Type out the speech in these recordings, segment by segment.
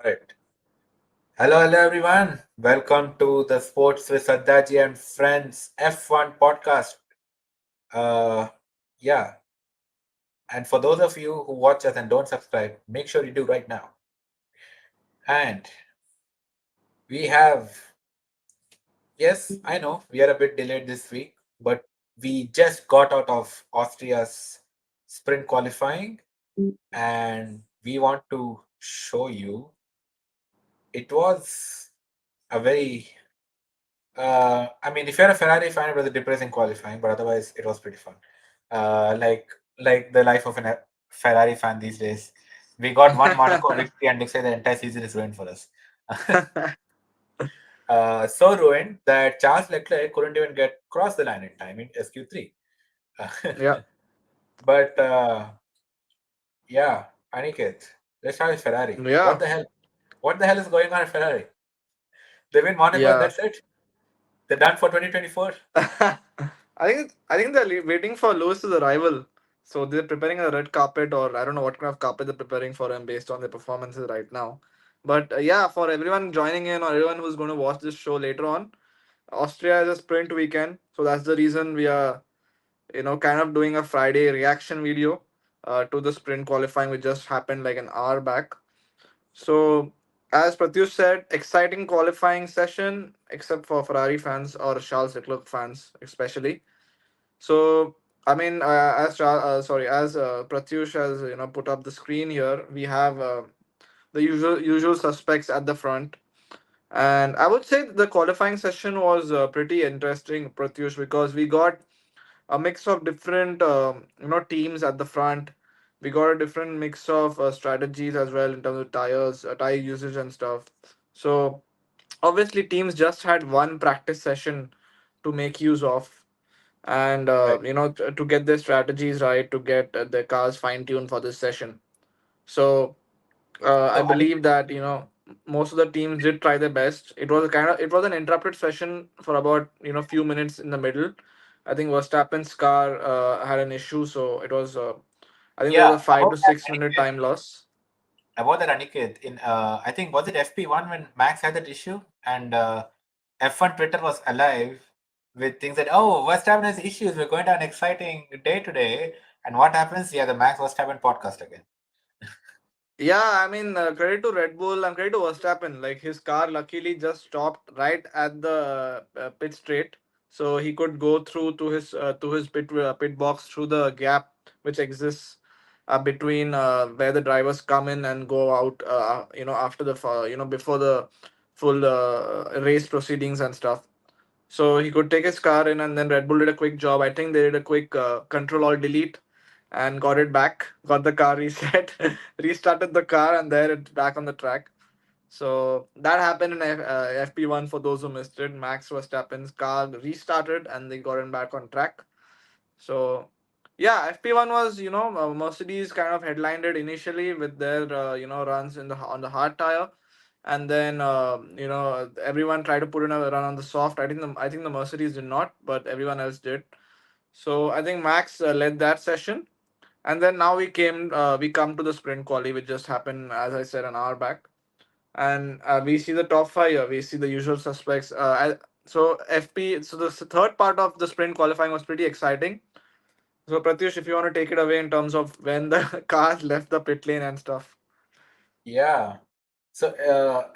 Right. Hello everyone. Welcome to the Sports with Saddaji and Friends F1 podcast. Uh, yeah, and for those of you who watch us and don't subscribe, make sure you do right now. And we have, yes, I know we are a bit delayed this week, but we just got out of Austria's sprint qualifying, and we want to show you it was a very I mean, if you're a Ferrari fan, it was a depressing qualifying, but otherwise, it was pretty fun. Like the life of a Ferrari fan these days. We got one Monaco victory, and they say the entire season is ruined for us. So ruined that Charles Leclerc couldn't even get cross the line in time in SQ3. Yeah, But yeah, Aniket, let's start with Ferrari. What yeah, the hell? What the hell is going on at Ferrari? They win Monaco, and yeah. that's it. They're done for 2024. I think they're waiting for Lewis to the rival, so they're preparing a red carpet, or I don't know what kind of carpet they're preparing for him based on their performances right now. But yeah, for everyone joining in or everyone who's going to watch this show later on, Austria is a sprint weekend, so that's the reason we are kind of doing a Friday reaction video to the sprint qualifying which just happened like an hour back. So, as Pratyush said, exciting qualifying session, except for Ferrari fans or Charles Leclerc fans, especially. So, I mean, as Pratyush has put up the screen here, we have the usual suspects at the front, and I would say the qualifying session was pretty interesting, Pratyush, because we got a mix of different teams at the front. We got a different mix of strategies as well in terms of tires, tire usage and stuff. So obviously teams just had one practice session to make use of, and Right. to get their strategies right, to get their cars fine tuned for this session. So I So, believe that most of the teams did try their best. It was an interrupted session for about few minutes in the middle. I think Verstappen's car had an issue, so it was I think there was yeah, a 5 to 6 minute time loss. about that, Aniket, in I think was it FP1 when Max had that issue, and F1 Twitter was alive with things that, oh, Verstappen has issues. We're going to have an exciting day today. And what happens? Yeah, the Max Verstappen podcast again. Yeah, I mean, credit to Red Bull and credit to Verstappen. Like his car luckily just stopped right at the pit straight, so he could go through to his pit box through the gap which exists between where the drivers come in and go out. After before the full race proceedings and stuff. So he could take his car in, and then Red Bull did a quick job. I think they did a quick control or delete and got it back, got the car reset, restarted the car, and there it's back on the track. So that happened in FP1 for those who missed it. Max Verstappen's car restarted and they got it back on track. So yeah, FP1 was Mercedes kind of headlined it initially with their runs in the on the hard tire, and then everyone tried to put in a run on the soft. I think the Mercedes did not, but everyone else did. So I think Max led that session, and then now we come to the sprint quali, which just happened as I said an hour back, and we see the top five here. We see the usual suspects. So the third part of the sprint qualifying was pretty exciting. So Pratyush, if you want to take it away in terms of when the cars left the pit lane and stuff. Yeah. So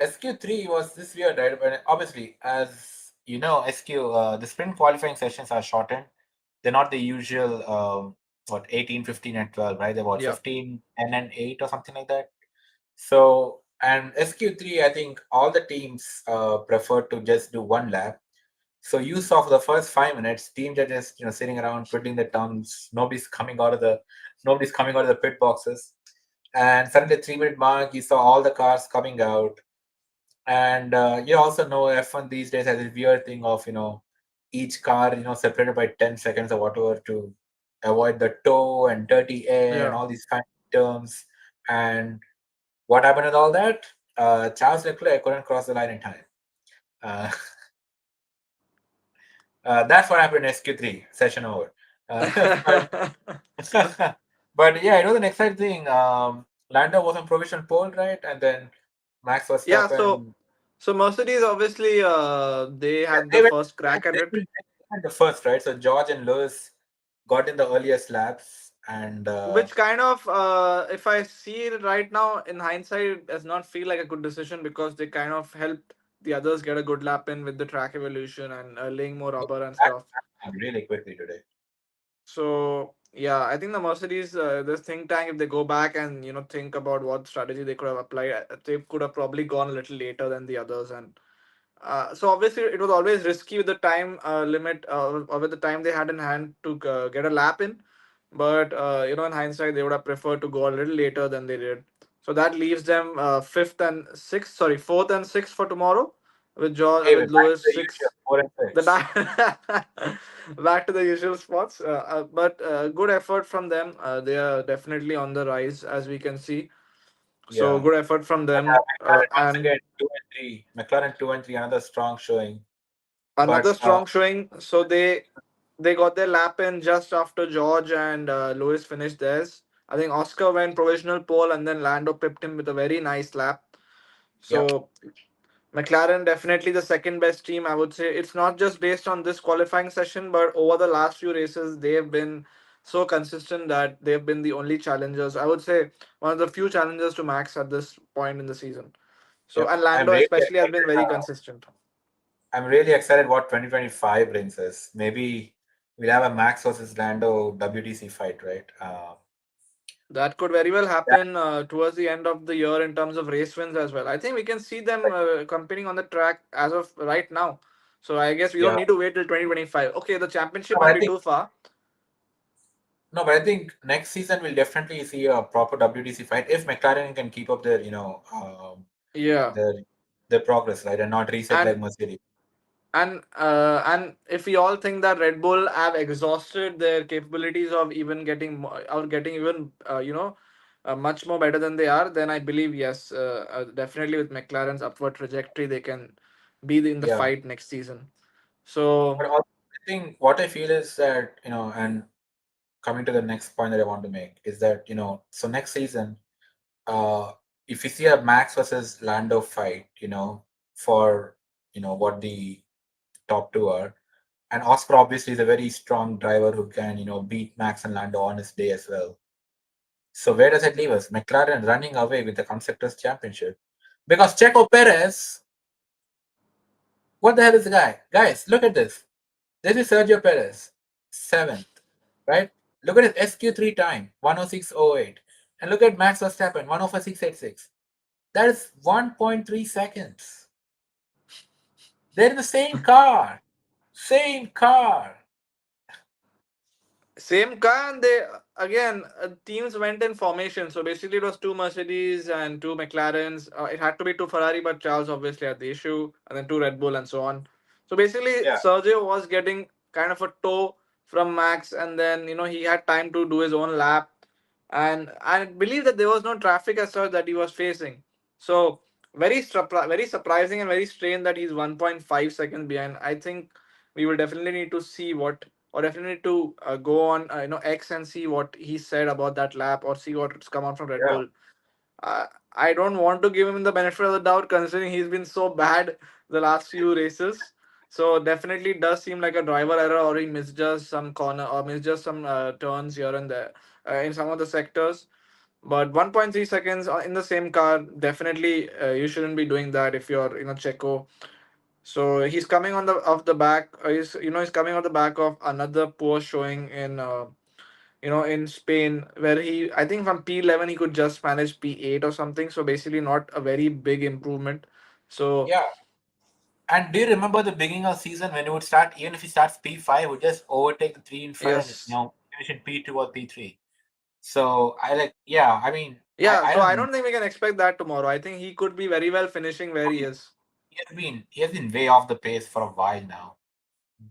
SQ3 was this weird, right? But obviously, as you know, the sprint qualifying sessions are shortened. They're not the usual, 18, 15, and 12, right? They're what, Yeah. 15, and 8 or something like that. So, and SQ3, I think all the teams prefer to just do one lap. So you saw for the first 5 minutes, teams are just sitting around twiddling their thumbs. Nobody's coming out of the pit boxes. And suddenly, 3 minute mark, you saw all the cars coming out. And you also know F1 these days has this weird thing of each car separated by 10 seconds or whatever to avoid the tow and dirty air and Yeah. all these kind of terms. And what happened with all that? Charles Leclerc couldn't cross the line in time. Uh, that's what happened in SQ3 session over. But but yeah, it was an exciting thing. Lando was on provisional pole, right? And then Max Yeah, so Verstappen. so Mercedes obviously they Yeah, had the first crack at it. they went the first, right? So George and Lewis got in the earliest laps, and Which kind of, if I see it right now in hindsight, does not feel like a good decision because they kind of helped the others get a good lap in with the track evolution and laying more rubber and that stuff. happened really quickly today. So yeah, I think the Mercedes, this think tank, if they go back and think about what strategy they could have applied, they could have probably gone a little later than the others. And so obviously it was always risky with the time limit or with the time they had in hand to get a lap in. But in hindsight, they would have preferred to go a little later than they did. So that leaves them fourth and sixth for tomorrow with George Hey, we're with back to Lewis the usual sixth. 4 and 6. Back to the usual spots. But good effort from them. They are definitely on the rise as we can see. So Yeah. good effort from And them. McLaren once And again 2 and 3. McLaren 2 and 3, another strong showing. another But strong showing. So they got their lap in just after George and Lewis finished theirs. I think Oscar went provisional pole and then Lando pipped him with a very nice lap. yeah, So McLaren definitely the second best team. I would say it's not just based on this qualifying session, but over the last few races they have been so consistent that they've been the only challengers. I would say one of the few challengers to Max at this point in the season. So yep. and Lando especially has been very consistent. I'm really excited what 2025 brings us. Maybe we'll have a Max versus Lando WTC fight, right? That could very well Yeah, happen towards the end of the year in terms of race wins as well. I think we can see them competing on the track as of right now. So I guess we don't yeah. need to wait till 2025. Okay, the championship No, might but I be think too far. no, but I think next season we'll definitely see a proper WTC fight if McLaren can keep up their, Yeah, their their progress, right, and not reset like and Mercedes. and if we all think that Red Bull have exhausted their capabilities of even getting even much more better than they are, then I believe yes, definitely with McLaren's upward trajectory, they can be in the Yeah. fight next season. So But also, I think what I feel is that, and coming to the next point that I want to make is that, so next season, uh, if you see a Max versus Lando fight, for, what the top two are, and Oscar obviously is a very strong driver who can, beat Max and Lando on his day as well. So where does it leave us? McLaren running away with the Constructors' Championship. Because Checo Perez, what the hell is the guy? Guys, look at this. This is Sergio Perez, seventh, right? Look at his SQ3 time, 106.08. And look at Max Verstappen, 105.686. That is 1.3 seconds. They're in the same car. Same car. same car, and they again teams went in formation. So basically, it was two Mercedes and two McLarens. It had to be two Ferrari, but Charles obviously had the issue, and then two Red Bull and so on. So basically, Yeah, Sergio was getting kind of a tow from Max, and then he had time to do his own lap, and I believe that there was no traffic as such that he was facing. So very surprising and very strange that he's 1.5 seconds behind. I think we will definitely need to see what or definitely to go on X and see what he said about that lap or see what's come out from Red yeah, Bull. uh, I don't want to give him the benefit of the doubt considering he's been so bad the last few races. So definitely does seem like a driver error or he misjudged some corner or misjudged some turns here and there in some of the sectors. But 1.3 seconds in the same car, definitely you shouldn't be doing that if you're Checo. So he's coming on the off the back. He's coming on the back of another poor showing in in Spain, where he I think from P11 he could just manage P8 or something. So basically, not a very big improvement. So yeah. And do you remember the beginning of season when he would start, even if he starts P5, would just overtake the three in front and, yes, finish in P2 or P3. So I like, yeah, I mean, yeah. I So I don't. don't think we can expect that tomorrow. I think he could be very well finishing where he is. He has been way off the pace for a while now.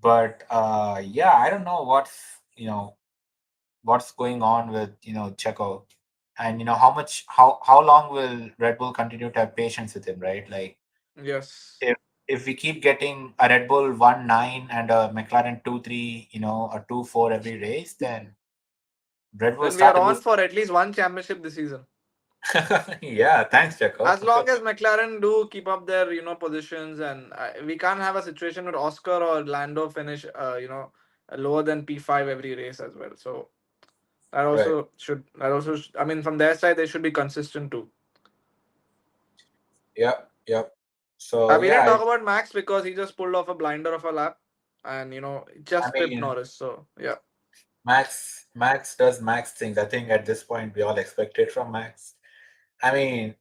But yeah, I don't know what's going on with Checo, and how long will Red Bull continue to have patience with him, right? Like Yes. if we keep getting a Red Bull 1.9 and a McLaren 2.3, a 2.4 every race, then Red Bull Then we start are to on lose. for at least one championship this season. Yeah, thanks, Jaco. As long as McLaren do keep up their positions, and we can't have a situation where Oscar or Lando finish lower than P5 every race as well. So Right. I mean, from their side they should be consistent too. Yep. Yep. So We yeah, didn't talk about Max because he just pulled off a blinder of a lap, and I just tripped mean, Norris. So yeah, Max does Max things. I think at this point we all expect it from Max. I mean,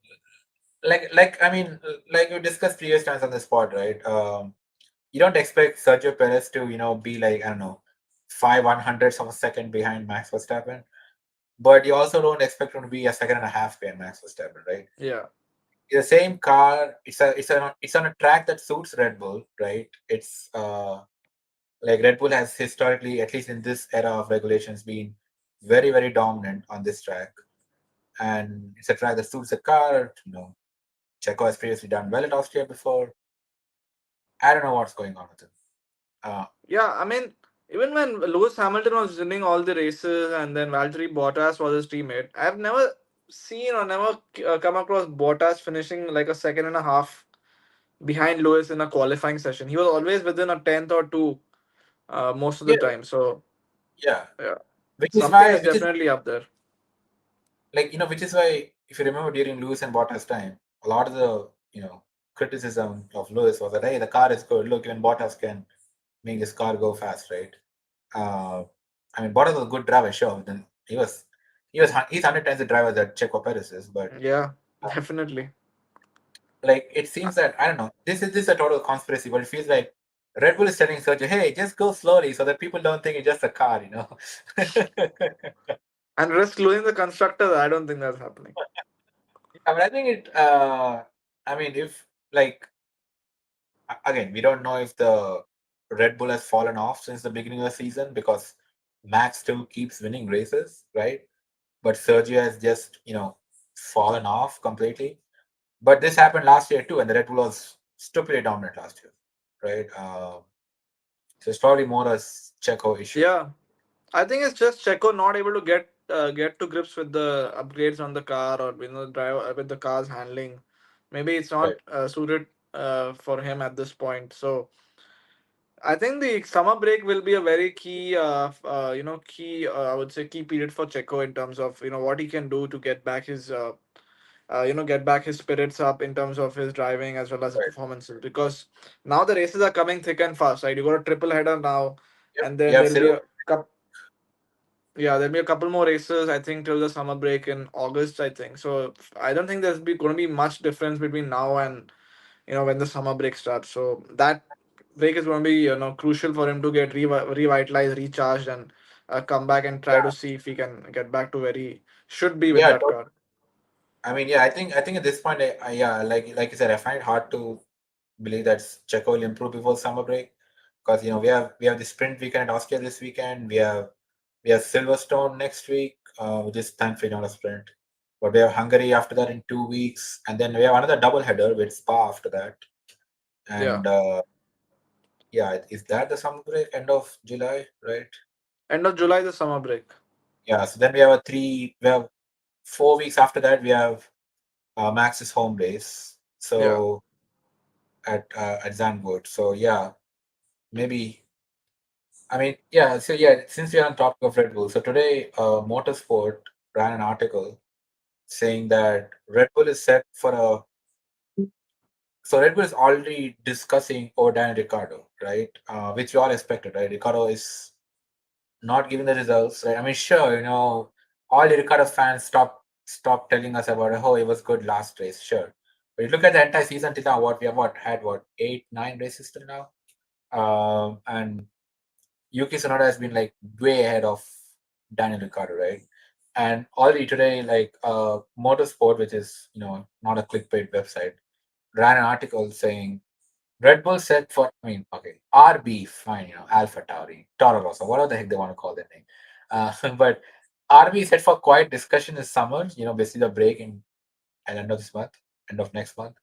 I mean, like we discussed previous times on the spot, right? You don't expect Sergio Perez to, be like, I don't know, 5/100ths of a second behind Max Verstappen, but you also don't expect him to be a second and a half behind Max Verstappen, right? yeah, The same car. It's on a track that suits Red Bull, right? It's like Red Bull has historically, at least in this era of regulations, been very very dominant on this track, and it's a track that suits the car. Checo has previously done well at Austria before. I don't know what's going on with him. Uh, yeah. I mean, even when Lewis Hamilton was winning all the races, and then Valtteri Bottas was his teammate, I've never seen or never come across Bottas finishing like a second and a half behind Lewis in a qualifying session. He was always within a tenth or two most of the yeah, time. So yeah. yeah, Which is something why, is definitely up there. which is why, if you remember during Lewis and Bottas' time, a lot of the criticism of Lewis was that, hey, the car is good. Look, even Bottas can make this car go fast, right? Uh, I mean, Bottas was a good driver, sure. Then he's 100 times the driver that Checo Perez is, but Yeah, uh, definitely. like it seems that I don't know. This is a total conspiracy, but it feels like Red Bull is telling Sergio, hey, just go slowly so that people don't think it's just a car. And risk losing the constructor, I don't think that's happening. I mean, I think it. I mean, if like again, we don't know if the Red Bull has fallen off since the beginning of the season because Max still keeps winning races, right? But Sergio has just fallen off completely. But this happened last year too, and the Red Bull was stupidly dominant last year, right? So it's probably more a Checo issue, Yeah, I think it's just Checo not able to get to grips with the upgrades on the car, or drive with the car's handling. Maybe it's right? not suited for him at this point. So I think the summer break will be a very key, I would say key period for Checo in terms of what he can do to get back his get back his spirits up in terms of his driving as well as his Right. performances, because now the races are coming thick and fast, right? You got a triple header now, Yep. and then Yeah, there'll be Silver. a there'll be a couple more races, I think, till the summer break in August, I think. So I don't think there's going to be much difference between now and when the summer break starts. So that break is going to be crucial for him to get revitalized, recharged, and come back and try to Yeah, see if he can get back to where he should be with yeah. that car. I mean, yeah. I think at this point, yeah, like you said, I find it hard to believe that Checo will improve before summer break because we have the sprint weekend at Austria this weekend. We have Silverstone next week, which is thankfully not a sprint. But we have Hungary after that in 2 weeks, and then we have another double header with Spa after that. Yeah, And yeah, is that the summer break? End of July, right? end of July, the summer break. Yeah. So then we have 4 weeks after that. We have Max's home base. Yeah. So at Zandvoort. So yeah, maybe. I mean, yeah. So yeah, since we are on topic of Red Bull, so today, Motorsport ran an article saying that Red Bull is set for a. So Red Bull is already discussing over Daniel Ricciardo, right? Which we all expected, right? Ricciardo is not giving the results, right? I mean, sure, all the Ricciardo fans stop telling us about oh it was good last race, sure. But you look at the entire season till now, what we have had 8, 9 races till now, and Yuki Tsunoda has been like way ahead of Daniel Ricciardo, right? And already today, like Motorsport, which is not a clickbait website, ran an article saying Red Bull set for, I mean, okay, RB, fine, Alpha Tauri, Toro Rosso, whatever the heck they want to call their name. But RB set for quiet discussion this summer, basically the break at end of this month, end of next month.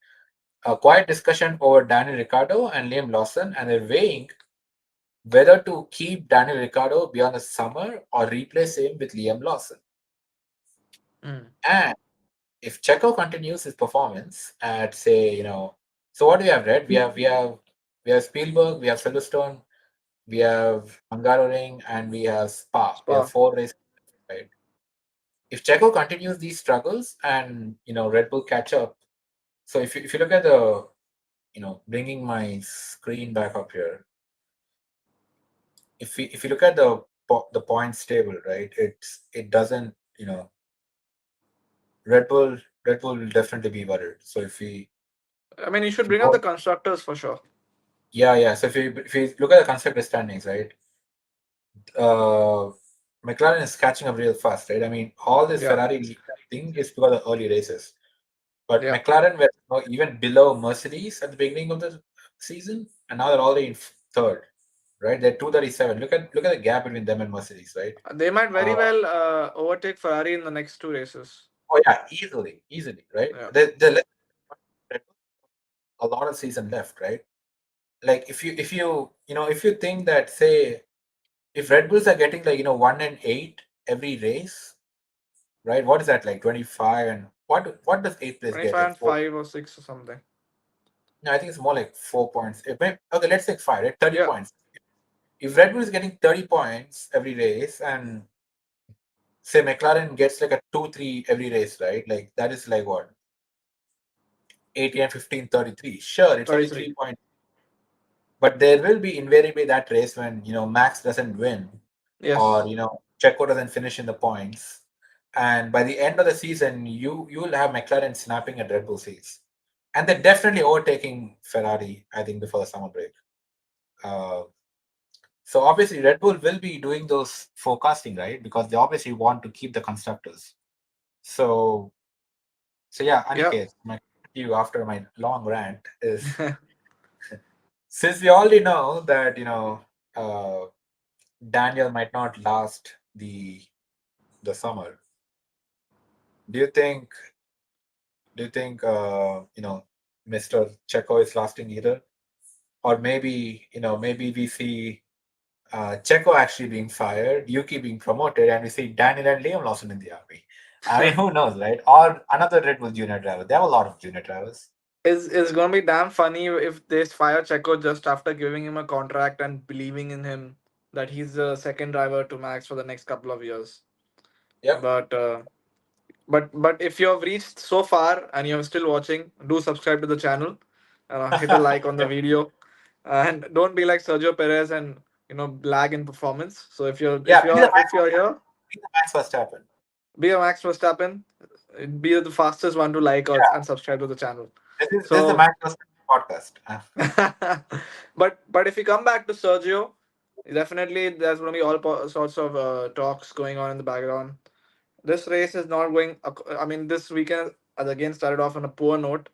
A quiet discussion over Daniel Ricciardo and Liam Lawson, and they're weighing whether to keep Daniel Ricciardo beyond the summer or replace him with Liam Lawson. Mm. And if Checo continues his performance at, say, so what do we have, Red? We have Spielberg, we have Silverstone, we have Hungaroring, and we have Spa. We have Spa. four races, right? If Checo continues these struggles and Red Bull catch up, so if you look at the bringing my screen back up here, if you look at the points table, right? It doesn't Red Bull Red Bull will definitely be worried. So I mean, you should if we bring up the go constructors for sure. yeah, so if you look at the constructor standings, right? uh McLaren is catching up real fast, right? I mean, all this Yeah, Ferrari thing is because of early races. But yeah. McLaren were even below Mercedes at the beginning of the season, and now they're already in third, right? They're 237. Look at the gap between them and Mercedes, right? They might very Uh, well overtake Ferrari in the next two races. oh yeah, easily, right? Yeah, A lot of season left, right? Like if you think that, say, if Red Bulls are getting like 1 and 8 every race, right? What is that, like 25, and what does eighth place get, 25 like and 4? 5 or 6 or something. No, I think it's more like 4 points. Okay, let's take five, right? 30 Yeah, points. If Red Bull is getting 30 points every race, and say McLaren gets like a 2-3 every race, right? Like that is like what, 80 and 15, 33. Sure, it's only 33. 3 points, but there will be invariably that race when Max doesn't win, or Yes. Checo doesn't finish in the points, and by the end of the season, you will have McLaren snapping at Red Bull seats, and they're definitely overtaking Ferrari, I think, before the summer break. Uh, So obviously, Red Bull will be doing those forecasting, right? Because they obviously want to keep the constructors. So, so yeah, Yeah. Aniket, my question to you after my long rant is, since we already know that uh, Daniel might not last the summer, do you think Mr. Checo is lasting either, or maybe we see Checo actually being fired, Yuki being promoted, and we see Daniel and Liam Lawson in the army. I mean, who knows, right? Or another Red Bull junior driver. They have a lot of junior drivers. Is gonna be damn funny if they fire Checo just after giving him a contract and believing in him that he's the second driver to Max for the next couple of years. Yep. But but if you have reached so far and you're still watching, do subscribe to the channel, hit a like on the Yep. video, and don't be like Sergio Perez and lag in performance. So Yeah. if you're here, Be the Max Verstappen. be a Max Verstappen, be the fastest one to like us Yeah. and subscribe to the channel. This is the So Max Verstappen podcast. but if we come back to Sergio, definitely there's going to be all sorts of talks going on in the background. This race is not going. I mean, this weekend again started off on a poor note.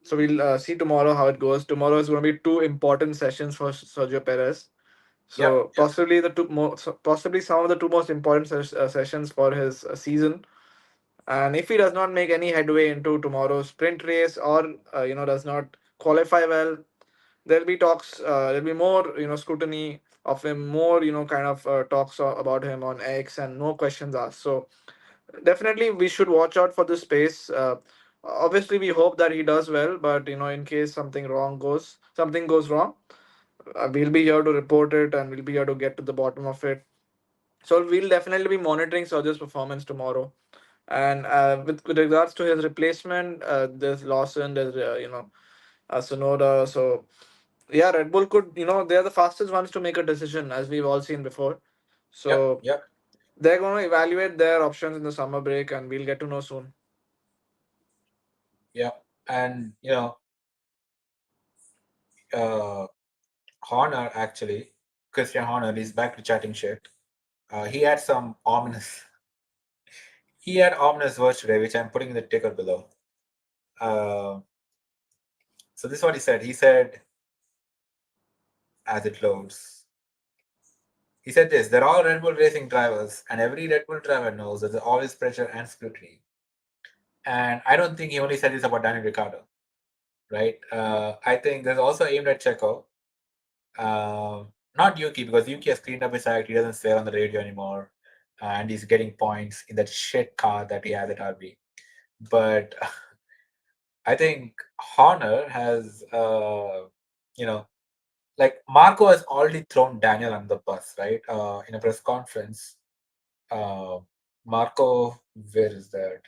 So we'll see tomorrow how it goes. Tomorrow is going to be two important sessions for Sergio Perez. Yep. So possibly possibly some of the two most important sessions for his season. And if he does not make any headway into tomorrow's sprint race, or does not qualify well, there'll be talks. There'll be more scrutiny of him, more kind of talks about him on X, and no questions asked. So definitely we should watch out for this space. Obviously we hope that he does well, but in case something goes wrong, we'll be here to report it, and we'll be here to get to the bottom of it. So we'll definitely be monitoring Sergio's performance tomorrow. And with regards to his replacement, there's Lawson, there's Sonoda. So yeah, Red Bull could, they're the fastest ones to make a decision, as we've all seen before. Yep. So Yep. they're going to evaluate their options in the summer break, and we'll get to know soon. Yep. And uh, Horner, actually, Christian Horner is back to chatting shit. He had some ominous. He had ominous words today, which I'm putting in the ticker below. Uh, so this is what he said. He said, as it loads. He said this: they're all Red Bull racing drivers, and every Red Bull driver knows that there's always pressure and scrutiny. And I don't think he only said this about Daniel Ricciardo, right? I think there's also aimed at Checo. Not Yuki, because Yuki has cleaned up his act. He doesn't swear on the radio anymore, and he's getting points in that shit car that he has at RB. but I think Horner has, you know, like Marco has already thrown Daniel on the bus, right? In a press conference, uh, Marco, where is that?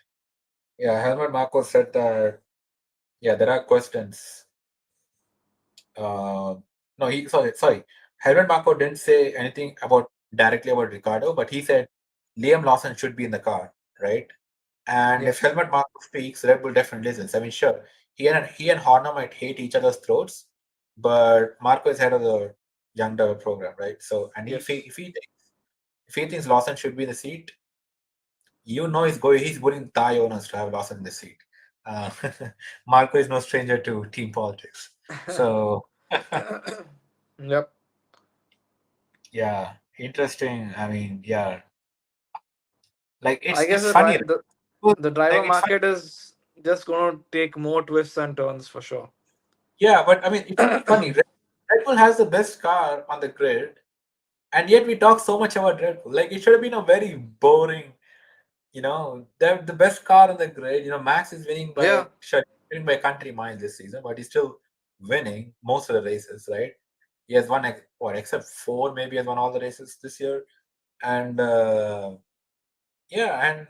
Yeah, Helmut Marco said that, yeah, there are questions. Uh, no, sorry. Helmut Marco didn't say anything about directly about Ricardo, but he said Liam Lawson should be in the car, right? And if Yes. Helmut Marko speaks, Red Bull definitely listens. I mean, sure, he and Horner might hate each other's throats, but Marco is head of the young driver program, right? So, and Yes. if he thinks Lawson should be in the seat, he's willing Thai owners to have Lawson in the seat. Uh, Marco is no stranger to team politics, so Yep. yeah, interesting. I mean, yeah, like I guess it's funny, right? the driver Like it's funny. market is just going to take more twists and turns for sure. Yeah, but I mean, it's funny. Red Bull has the best car on the grid, and yet we talk so much about Red Bull. Like it should have been a very boring, they're the best car on the grid. Max is Yeah. winning by country miles this season, but he's still winning most of the races, right? He has won what, except four, maybe has won all the races this year, and yeah, and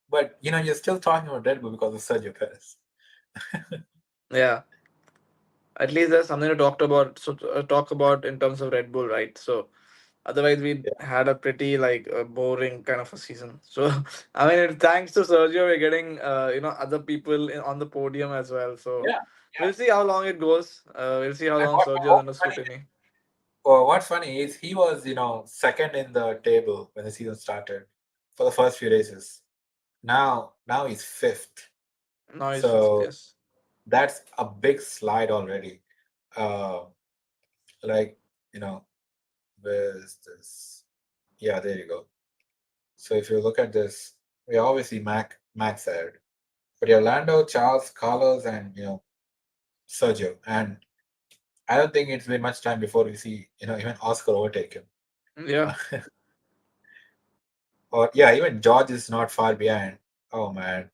but you're still talking about Red Bull because of Sergio Perez. Yeah. At least there's something to talk about. So talk about in terms of Red Bull, right? So otherwise, we Yeah, had a pretty like boring kind of a season. So I mean, thanks to Sergio, we're getting other people on the podium as well. So yeah, we'll see how long it goes. We'll see how and long Sergio is under scrutiny. what's funny is he was, second in the table when the season started for the first few races. Now he's fifth. Now he's fifth. So Yes. that's a big slide already. Uh, like, you know, where's this? Yeah, there you go. So if you look at this, we obviously Max ahead. But you have Lando, Charles, Carlos, and Sergio. And I don't think it's been much time before we see, even Oscar overtake him. Yeah. Or yeah, even George is not far behind. Oh man.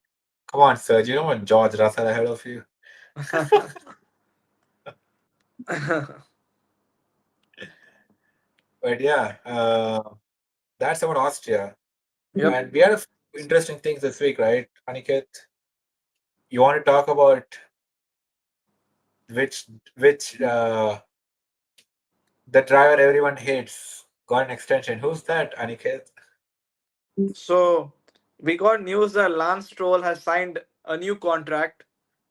Come on, Sergio. You don't want George Russell ahead of you. But yeah, that's about Austria. Yep. And we had a few interesting things this week, right, Aniket? You want to talk about which which the driver everyone hates got an extension? Who's that, Aniket? So we got news that Lance Stroll has signed a new contract,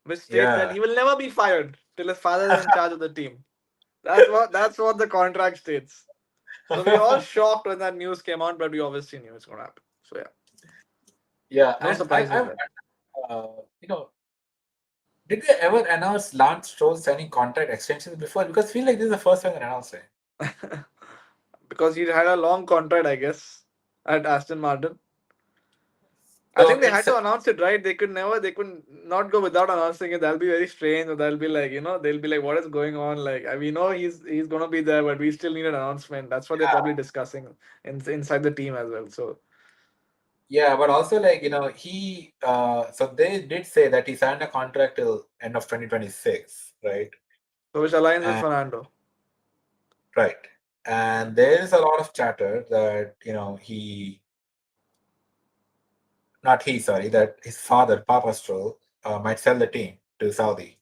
which states that Yeah. he will never be fired till his father is in charge of the team. That's what the contract states. So we were all shocked when that news came out, but we obviously knew it's gonna happen. So yeah, Yeah, no and I, surprises I, there. you know, did they ever announce Lance Stroll signing contract extensions before? Because I feel like this is the first time they're announcing. Because he had a long contract, I guess, at Aston Martin. I So think they had to announce it, right? They could not go without announcing it. That'll be very strange. Or they'll be like, they'll be like, what is going on? Like, we know he's gonna be there, but we still need an announcement. That's what they're probably discussing inside the team as well. So, yeah, but also like so they did say that he signed a contract till end of 2026, right? which aligns with And Fernando. right. And there is a lot of chatter that, not he, sorry, that his father, Papa Stroll, might sell the team to Saudi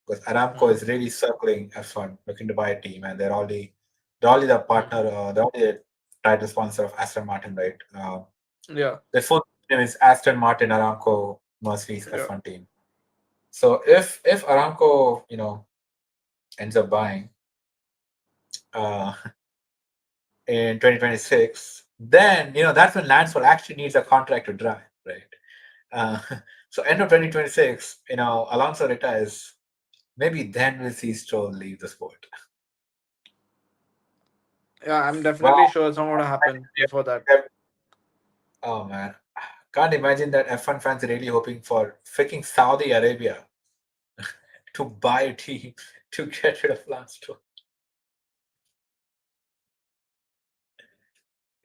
because Aramco Mm. is really circling F1, looking to buy a team, and they're already the partner, Mm. they're already the title sponsor of Aston Martin, right? Yeah, The full name is Aston Martin Aramco Mercedes yeah. F1 team. So if Aramco, ends up buying uh, in 2026, then that's when Lansford actually needs a contract to drive, right? Uh, so end of 2026, Alonso retires. Maybe then we'll see Stroll leave the sport. Yeah, I'm definitely Wow. sure it's not going to happen before that. Oh man, can't imagine that F1 fans are really hoping for freaking Saudi Arabia to buy a team to get rid of Lance Stroll.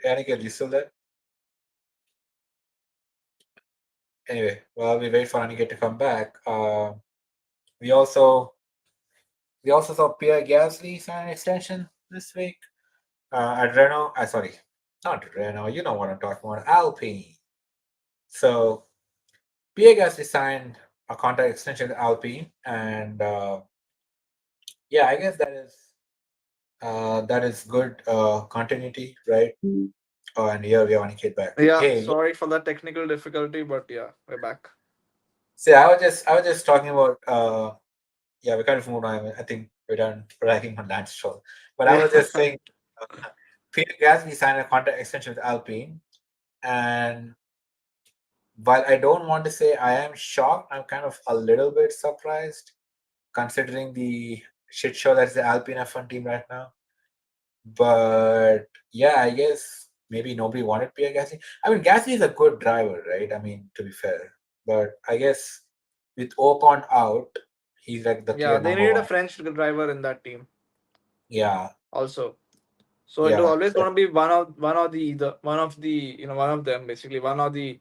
Aniket, you still there? Anyway, while we wait for Aniket to come back, we also we also saw Pierre Gasly sign an extension this week at Renault. Sorry, not Renault. You know what I'm talking about, Alpine. So Pierre Gasly signed a contract extension with Alpine, and yeah, I guess that is good continuity, right? Oh, and here we have Aniket back. Yeah, Hey, yeah. sorry for that technical difficulty, but yeah, we're back. See, I was just talking about yeah, we kind of moved on. I think we're done bragging on Lance Stroll. But I Yeah, was just saying, Peter Gasly signed a contract extension with Alpine, and while I don't want to say I am shocked, I'm kind of a little bit surprised considering the shit show that's the Alpine F1 team right now. But yeah, I guess maybe nobody wanted Pierre Gasly. I mean, Gasly is a good driver, right? I mean, to be fair, but I guess with Ocon out, he's like the yeah, clear they number needed a one. French driver in that team Yeah, also. So it was yeah. always So going to be one of the one of them basically one of the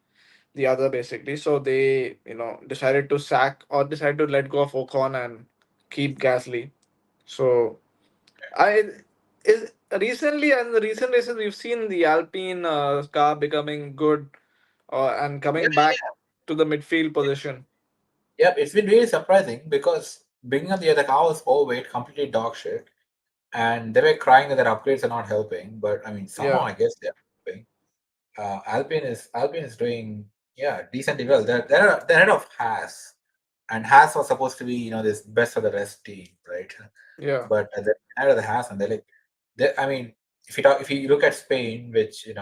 other basically. So they decided to sack or decided to let go of Ocon and keep Gasly. So I is recently in the recent races we've seen the Alpine car becoming good and yeah, coming back to the midfield position. yeah, it's been really surprising because beginning of the year, the car was overweight, completely dog shit, and they were crying that their upgrades are not helping. But I mean, somehow Yeah, I guess they're helping. Alpine is doing, yeah, decently well. They're ahead of Haas, and Haas was supposed to be this best of the rest team, right? yeah. But they're ahead of the Haas, and they're like, I mean, if you look at Spain, which we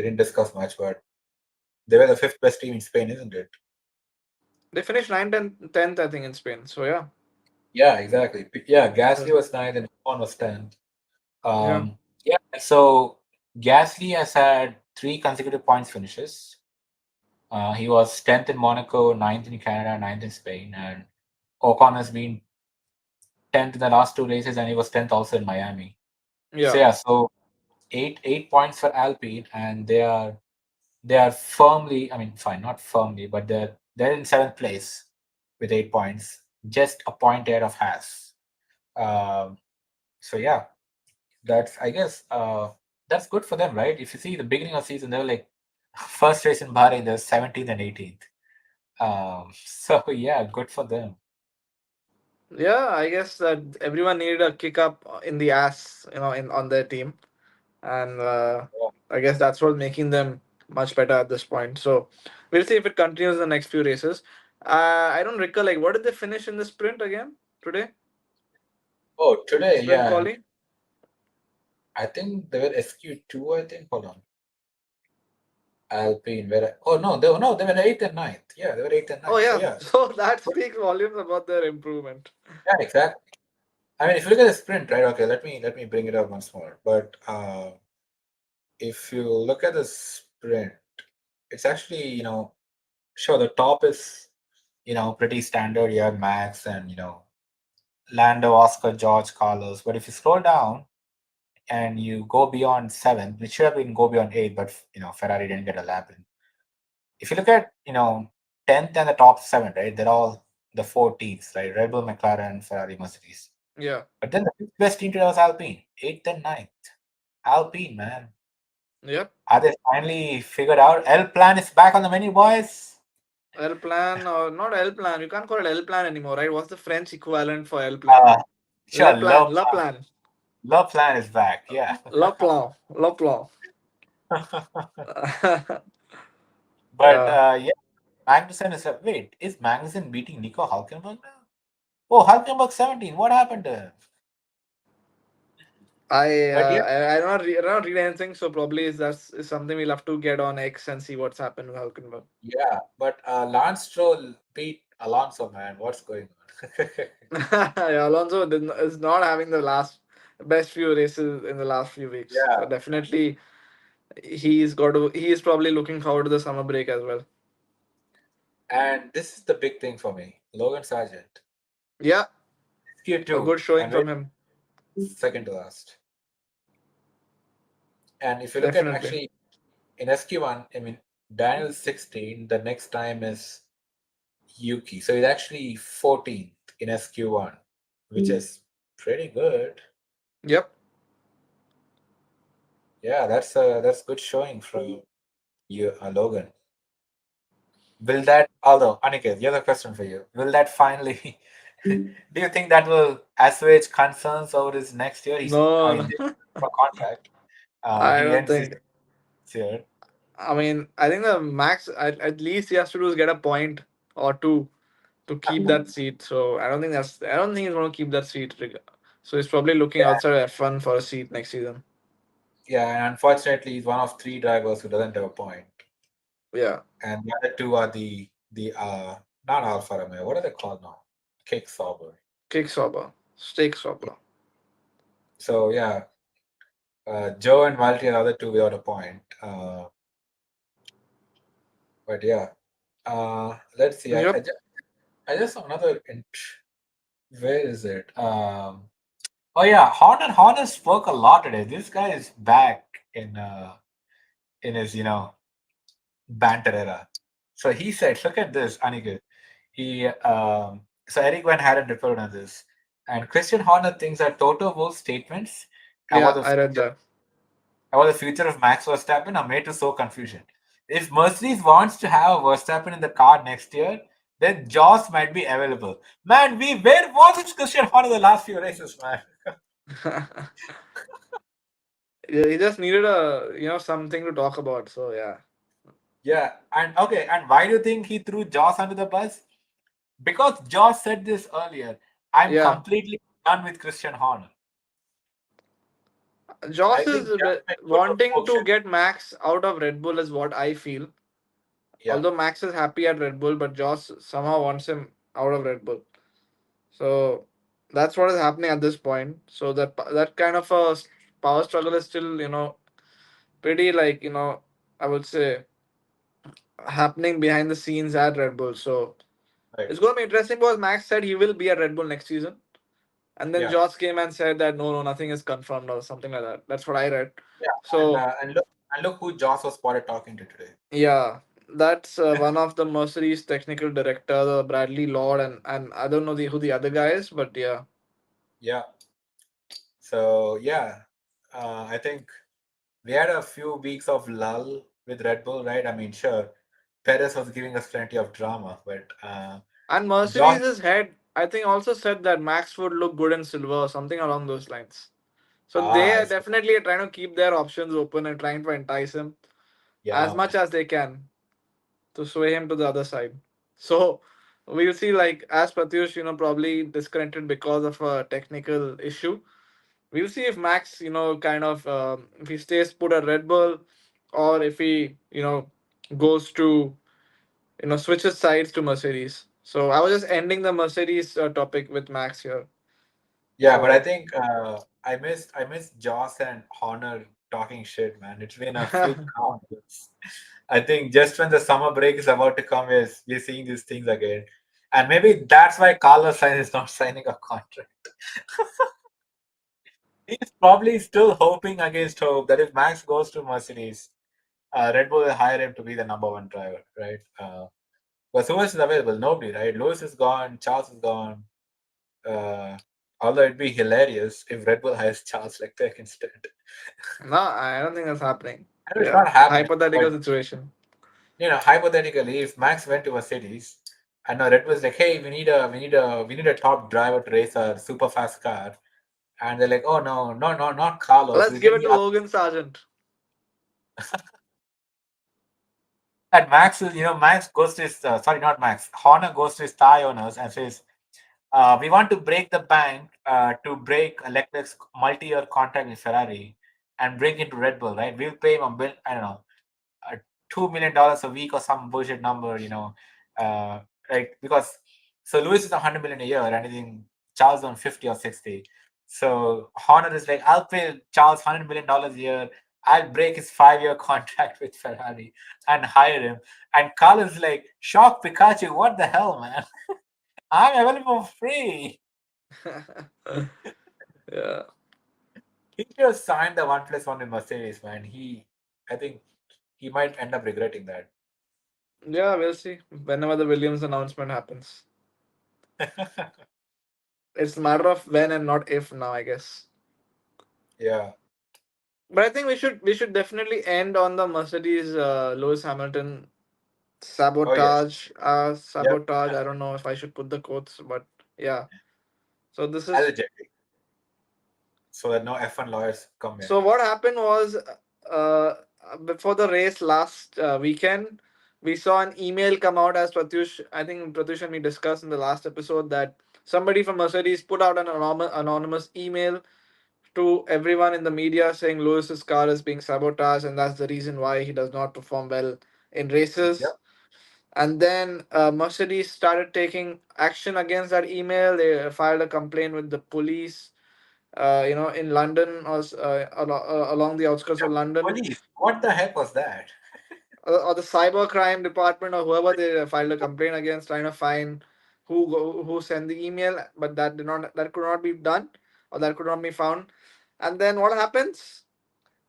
didn't discuss much, but they were the fifth best team in Spain, isn't it? They finished 9th and 10th, I think, in Spain. So yeah, Yeah, exactly. Yeah, yeah, Gasly was ninth and Ocon was 10th. yeah. Yeah, so Gasly has had three consecutive points finishes. He was 10th in Monaco, ninth in Canada, ninth in Spain, and Ocon has been 10th in the last two races, and he was 10th also in Miami. So Yeah. yeah, so eight points for Alpine, and they are firmly, I mean, fine, not firmly, but they're in seventh place with 8 points, just a point ahead of Haas. Um, so yeah, that's I guess that's good for them, right? If you see the beginning of season, they were like first race in Bahrain, they're 17th and 18th. So yeah, good for them. Yeah, I guess that everyone needed a kick up in the ass, in on their team, and Yeah. I guess that's what's making them much better at this point. So we'll see if it continues in the next few races. I don't recall like what did they finish in the sprint again today? Oh, today, Sprint yeah, quali. I think they were SQ2. I think. Hold on, Alpine. Oh no, they were eighth and ninth. Yeah, they were eighth and Oh ninth. So yeah, yeah, so that speaks volumes about their improvement. yeah, exactly. I mean, if you look at the sprint, right? Okay, let me bring it up once more. But if you look at the sprint, it's actually sure the top is pretty standard. You have Max and Lando, Oscar, George, Carlos. But if you scroll down and you go beyond seventh, it should have been go beyond eight, but Ferrari didn't get a lap in. If you look at 10th and the top seven, right? They're all the four teams, right? Red Bull, McLaren, Ferrari, Mercedes. Yeah. But then the fifth best team today was Alpine, eighth and ninth. Alpine, man. Yep. Are they finally figured out? L Plan is back on the menu, boys. L plan or not L plan? You can't call it L plan anymore, right? What's the French equivalent for L plan? Uh, sure, Le plan. La plan. Le Plan is back. Yeah. La plan. La plan. But Yeah. yeah, Magnussen is wait, is Magnussen beating Nico Hulkenberg now? Oh, Hulkenberg 17. What happened to him? But yeah, I don't read anything, so probably is something we'll have to get on X and see what's happened with Hulkenberg. yeah. But Lance Stroll beat Alonso, man. What's going on? Yeah, Alonso is not having the last best few races in the last few weeks. Yeah. So definitely he is probably looking forward to the summer break as well. And this is the big thing for me. Logan Sargent, Yeah, a Q2, good showing and we're from him. second to last. And if you look at Definitely. actually in SQ1, I mean, Daniel's 16. The next time is Yuki. So he's actually 14th in SQ1, which is pretty good. Yep. Yeah, that's good showing from you, Logan. Will that, although, Aniket, here's a question for you. Will that finally, do you think that will assuage concerns over his next year? I No, mean, no. for contract. I He don't ends this think. year. I mean, I think the max at least he has to do is get a point or two to keep that seat. So I don't think that's. I don't think he's going to keep that seat. So he's probably looking Yeah, outside F1 for a seat next season. yeah, and unfortunately, he's one of three drivers who doesn't have a point, Yeah, and the other two are the not Alfa Romeo. What are they called now? Kick Sauber. kick Sauber, steak Sauber. So yeah, Joe and Valtteri are the other two without a point. But yeah, let's see. Yep. I just saw another. Where is it? Oh yeah, Horner spoke a lot today. This guy is back in his banter era. So he said, look at this, Aniket. So Eric Van Haren referred on this, and Christian Horner thinks that Toto Wolff's statements about Yeah, the I read future that. about the future of Max Verstappen are made to sow confusion. If Mercedes wants to have a Verstappen in the car next year, then Joss might be available. Man, where was this Christian Horner the last few races, man? Yeah, he just needed a something to talk about. So yeah, Yeah, and okay, and why do you think he threw Joss under the bus? Because Joss said this earlier. I'm yeah. completely done with Christian Horner. I Joss think is just like Toto wanting Wolff to should. get Max out of Red Bull, is what I feel. Yeah, Although Max is happy at Red Bull, but Joss somehow wants him out of Red Bull. So that's what is happening at this point. So that kind of a power struggle is still pretty like I would say happening behind the scenes at Red Bull. So right. it's going to be interesting because Max said he will be at Red Bull next season, and then Yeah, Joss came and said that no, no, nothing is confirmed or something like that. That's what I read. yeah, So and look who Joss was spotted talking to today. yeah, that's one of the Mercedes technical director, the Bradley Lord, and I don't know who the other guy is, but yeah. Yeah, so yeah, I think we had a few weeks of lull with Red Bull, right? I mean, sure, Perez was giving us plenty of drama, but And Joss, Mercedes' head, I think, also said that Max would look good in silver or something along those lines. So they I are see. definitely trying to keep their options open and trying to entice him as Yeah, much man. as they can to sway him to the other side. So we'll see, like, as Pratyush, probably disconnected because of a technical issue. We'll see if Max, kind of, if he stays put at Red Bull or if he, goes to, switches sides to Mercedes. So I was just ending the Mercedes topic with Max here. Yeah, but I So think I missed Joss and Horner talking shit, man. It's been a few calm years. I think just when the summer break is about to come, we're seeing these things again. And maybe that's why Carlos Sainz is not signing a contract. He's probably still hoping against hope that if Max goes to Mercedes, Red Bull will hire him to be the number one driver, right? But who else is available? Nobody, right? Lewis is gone, Charles is gone. Uh, Although it'd be hilarious if Red Bull hires Charles Leclerc instead. no, I don't think that's happening. I know it's Yeah, not happening, hypothetical but situation. hypothetically, if Max went to Mercedes, and now Red Bull's like, hey, we need a top driver to race a super fast car, and they're like, oh no, no, no, not Carlos. Let's We'll give get it the to other. Logan Sargent. And Max goes to his sorry, not Max. Horner goes to his Thai owners and says, we want to break the bank to break Leclerc's multi-year contract with Ferrari and bring it to Red Bull, right? We'll pay him I don't know, $2 million a week or some bullshit number, uh, right? Because so Lewis is 100 million a year, and I think Charles on 50 or 60. So Horner is like, I'll pay Charles $100 million a year. I'll break his 5-year contract with Ferrari and hire him. And Carlos is like, shock Pikachu, what the hell, man? I'm available for free. Yeah. He should have signed the 1+1 with Mercedes, man. I think he might end up regretting that. Yeah, we'll see whenever the Williams announcement happens. It's a matter of when and not if now, I guess. Yeah. But I think we should definitely end on the Mercedes Lewis Hamilton Oh yes. sabotage. Yep. Sabotage. I don't know if I should put the quotes, but yeah. So this is Allegedly. So that no F1 lawyers come here. so what happened was before the race last weekend, we saw an email come out as Pratyush. I think Pratyush and me discussed in the last episode that somebody from Mercedes put out an anonymous email to everyone in the media saying Lewis's car is being sabotaged and that's the reason why he does not perform well in races. Yep. And then Mercedes started taking action against that email. They filed a complaint with the police, in London or along the outskirts of The London, police. What the heck was that? or the cyber crime department or whoever they filed a complaint against, trying to find who sent the email, but that could not be done, or that could not be found. And then what happens?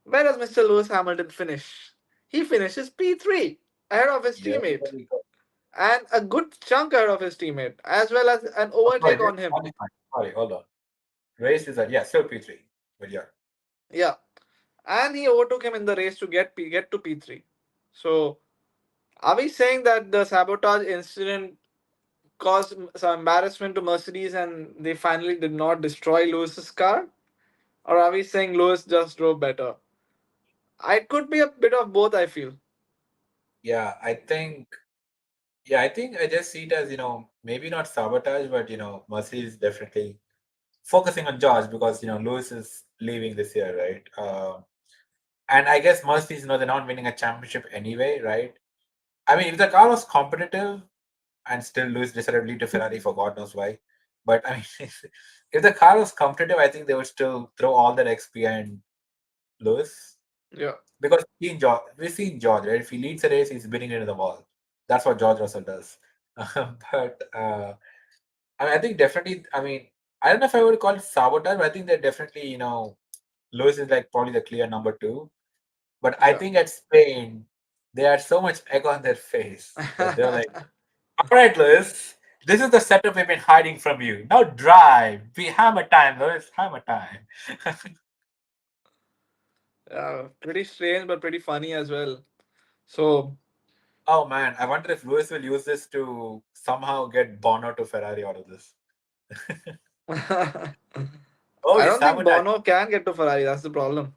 Where does Mr. Lewis Hamilton finish? He finishes P3 ahead of his Yeah, teammate, there we go. and a good chunk ahead of his teammate, as well as an Oh, sorry, overtake this on him. qualifying. Sorry, hold on. Race is at, yeah, still P3. But yeah. Yeah, and he overtook him in the race to get to P3. So, are we saying that the sabotage incident caused some embarrassment to Mercedes and they finally did not destroy Lewis's car? Or are we saying Lewis just drove better? It could be a bit of both, I feel. Yeah, I think I just see it as, maybe not sabotage, but, Mercedes definitely focusing on George because, Lewis is leaving this year, right? And I guess Mercedes, they're not winning a championship anyway, right? I mean, if the car was competitive and still Lewis decided to leave to Ferrari for God knows why. But I mean, if the car was competitive, I think they would still throw all their X behind Lewis. Yeah. Because we've seen George, right? If he leads a race, he's beating into the wall. That's what George Russell does. But I think definitely. I mean, I don't know if I would call it sabotage, but I think that definitely, Lewis is like probably the clear number two. But I Yeah. think at Spain, they had so much egg on their face that they're like, "All right, Lewis, this is the setup we've been hiding from you. Now drive. Be hammer time, Lewis. Hammer time." Yeah, pretty strange, but pretty funny as well. So, Oh man, I wonder if Lewis will use this to somehow get Bono to Ferrari out of this. I Oh, he's don't think sabotage. Bono can get to Ferrari. That's the problem.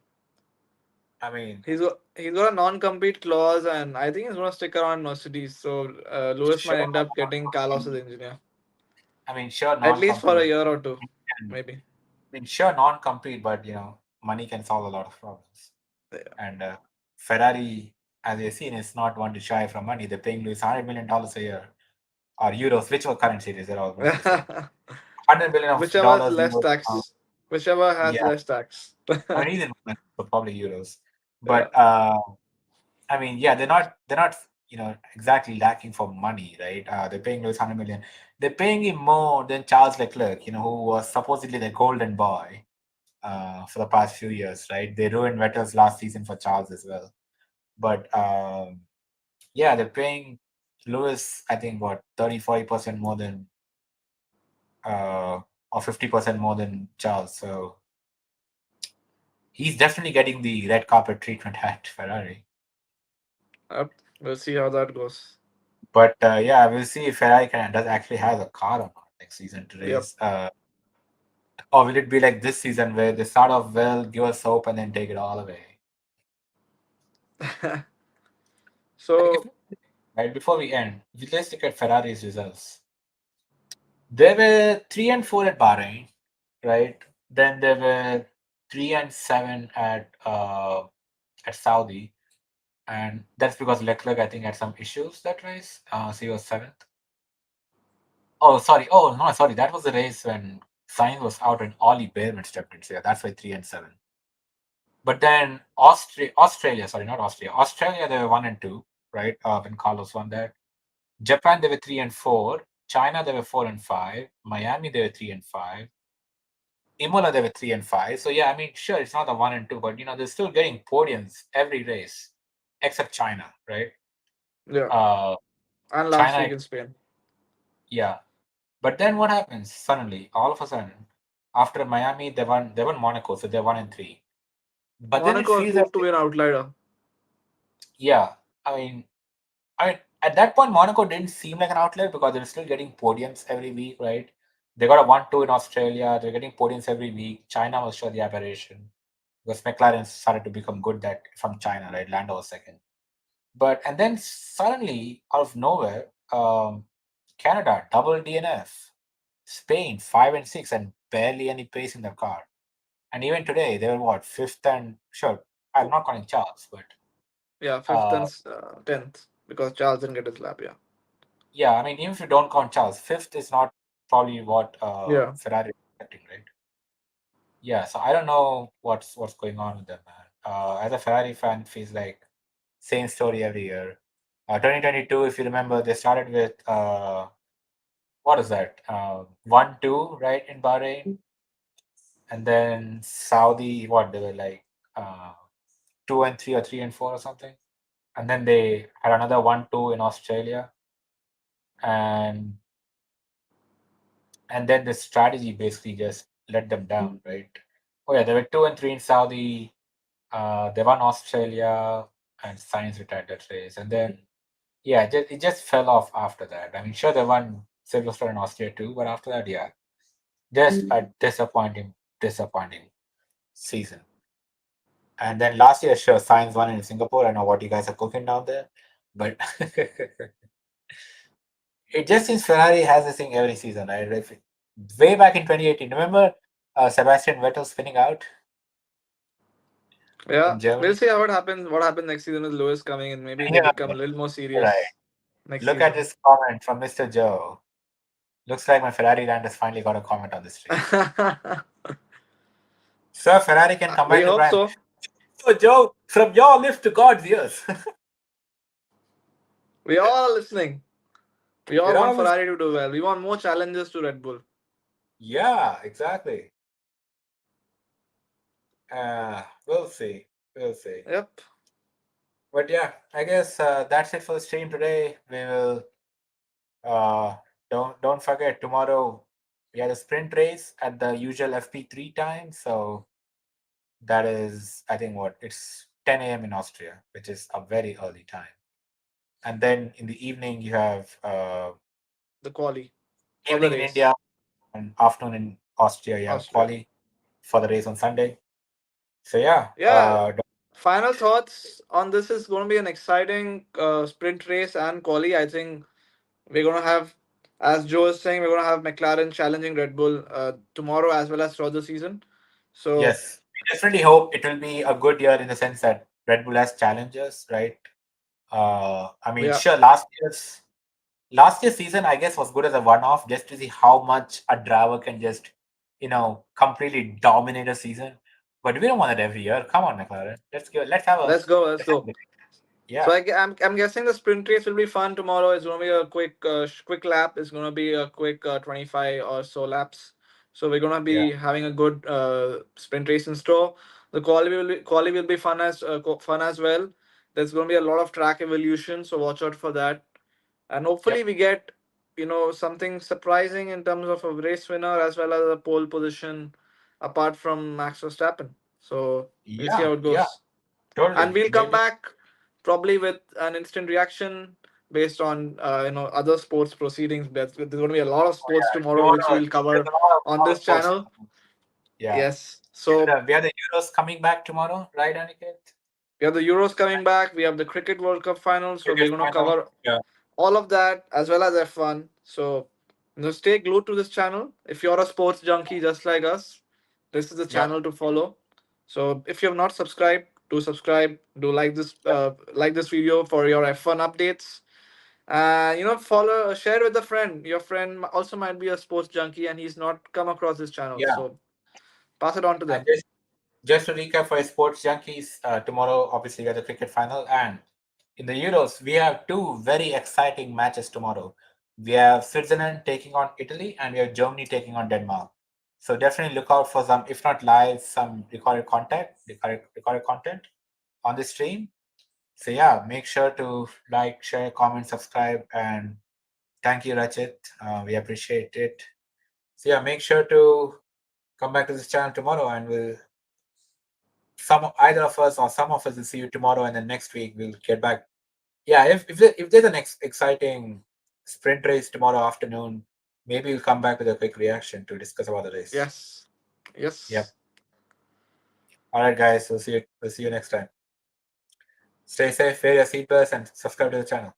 I mean, He's got a non-compete clause, and I think he's gonna stick around Mercedes. So Lewis might sure, end up getting Carlos as non-compete. engineer, I mean, sure, at least for a non-compete. year or two, I maybe. mean, sure, non-compete, but money can solve a lot of problems. And Ferrari, as you've seen, is not one to shy from money. They're paying Lewis $100 million a year, or euros, whichever currency it is. They're almost the same. Yeah. 100 million of Whichever has dollars, less euros. tax. Whichever has Yeah, less tax. I mean, he's in so probably euros, Yeah. but I mean, yeah, they're not exactly lacking for money, right? They're paying Lewis 100 million. They're paying him more than Charles Leclerc, who was supposedly the golden boy for the past few years, right? They ruined Vettel's last season for Charles as well. But yeah, they're paying Lewis, I think, what 30-40% more than uh, or 50% more than Charles. So he's definitely getting the red carpet treatment at Ferrari. Yep. We'll see how that goes. But yeah, we'll see if Ferrari does actually has a car or not next season to Yep. race. Or will it be like this season where they start off well, give us hope, and then take it all away? Like if So, right before we end, if you let's look at Ferrari's results. They were 3-4 at Bahrain, right? Then they were 3-7 at Saudi, and that's because Leclerc I think had some issues that race. So he was seventh. Oh, sorry. Oh no, sorry. That was the race when Sainz was out and Ollie Behrman stepped in. So yeah, that's why 3-7. But then Australia, sorry, not Austria. Australia they were 1-2, right? When Carlos won that. Japan they were 3-4. China they were 4-5. Miami they were 3-5. Imola they were 3-5. So yeah, I mean, sure, it's not the 1-2, but they're still getting podiums every race, except China, right? Yeah. Uh, And last week China, in Spain. yeah. But then what happens suddenly? All of a sudden, after Miami, they won Monaco, so they're 1-3. But then it Monaco has feels like, proved to be an outlier. yeah. I mean, at that point, Monaco didn't seem like an outlier because they're still getting podiums every week, right? They got a 1-2 in Australia. They're getting podiums every week. China was sure the aberration because McLaren started to become good that from China, right? Lando was second. But and then suddenly, out of nowhere, Canada double DNF, Spain 5-6, and barely any pace in the car. And even today, they were what, fifth and sure. I'm not calling Charles, but Yeah, fifth uh, and 10th because Charles didn't get his lap. Yeah. yeah, I mean, even if you don't count Charles, fifth is not probably what Yeah. Ferrari is expecting, right? Yeah, so I don't know what's going on with them, man. As a Ferrari fan, it feels like same story every year. 2022, if you remember, they started with what is that? 1-2, right, in Bahrain, and then Saudi, what they were like, 2-3 or 3-4 or something, and then they had another 1-2 in Australia, and then the strategy basically just let them down, right? Oh yeah, they were 2-3 in Saudi. They won Australia, and Sainz retired that race, and then yeah, it just fell off after that. I mean, sure they won Silverstone in Austria too, but after that, yeah, just a disappointing season. And then last year, sure, Sainz won in Singapore. I know what you guys are cooking down there, but it just seems Ferrari has this thing every season, right? Way back in 2018, remember Sebastian Vettel spinning out Yeah. in We'll Germany? see how it happens. What happens next season with Lewis coming in? Maybe they Yeah, become a little more right. serious next Look at season. this comment from Mr. Joe. Looks like my Ferrari land has finally got a comment on the stream. Sir, Ferrari can We combine the hope brand. so. So, Joe, from your lips to God's ears. We all are listening. We all We're want all listening. Ferrari to do well. We want more challenges to Red Bull. Yeah, exactly. We'll see. We'll see. Yep. But yeah, I guess that's it for the stream today. We will uh, don't forget tomorrow we have a sprint race at the usual FP3 time. So that is, I think, what it's 10 a.m. in Austria, which is a very early time. And then in the evening you have The quali or the evening in race. India and afternoon in Austria. You have Austria. quali for the race on Sunday. So yeah, Yeah. Final thoughts on this is going to be an exciting sprint race and quali. I think we're going to have, as Joe is saying, we're going to have McLaren challenging Red Bull tomorrow as well as throughout the season. So, yes, we definitely hope it will be a good year in the sense that Red Bull has challengers, right? I mean, yeah, sure, last year's season, I guess, was good as a one-off, just to see how much a driver can just, completely dominate a season. But we don't want it every year. Come on, McLaren. Let's have a let's go. Let's go. definitive. So Yeah, I'm guessing the sprint race will be fun tomorrow. It's gonna be a quick lap. It's gonna be a quick 25 or so laps. So we're gonna yeah, be having a good sprint race in store. The quali will be fun fun as well. There's gonna be a lot of track evolution, so watch out for that. And yep, hopefully we get something surprising in terms of a race winner as well as a pole position apart from Max Verstappen. So we'll see yeah, how it yeah, goes, and totally. we'll come Maybe, back probably with an instant reaction based on other sports proceedings. There's going to be a lot of oh, sports yeah, tomorrow which tomorrow we'll there's cover on a lot of this sports. channel. Yeah, Yes, so we have the Euros coming back tomorrow, right, Aniket? we have the Euros coming back, we have the cricket World Cup finals, so Cricket we're going to final. cover Yeah, all of that as well as F1. So stay glued to this channel. If you're a sports junkie just like us, this is the yep, channel to follow. So if you have not subscribed, do subscribe. Do like this video for your F1 updates. Follow, share with a friend. Your friend also might be a sports junkie and he's not come across this channel. yeah. So pass it on to And them. just to recap for sports junkies, tomorrow obviously we have the cricket final, and in the Euros we have two very exciting matches tomorrow. We have Switzerland taking on Italy, and we have Germany taking on Denmark. So definitely look out for some, if not live, some recorded content on the stream. So yeah, make sure to like, share, comment, subscribe, and thank you, Rachit. We appreciate it. So yeah, make sure to come back to this channel tomorrow, and we'll some either of us or some of us will see you tomorrow, and then next week we'll get back. Yeah, if there's an exciting sprint race tomorrow afternoon, maybe we'll come back with a quick reaction to discuss about the race. Yes. Yep. Yes. All right, guys. We'll see you. We'll see you next time. Stay safe, wear your seatbelts, and subscribe to the channel.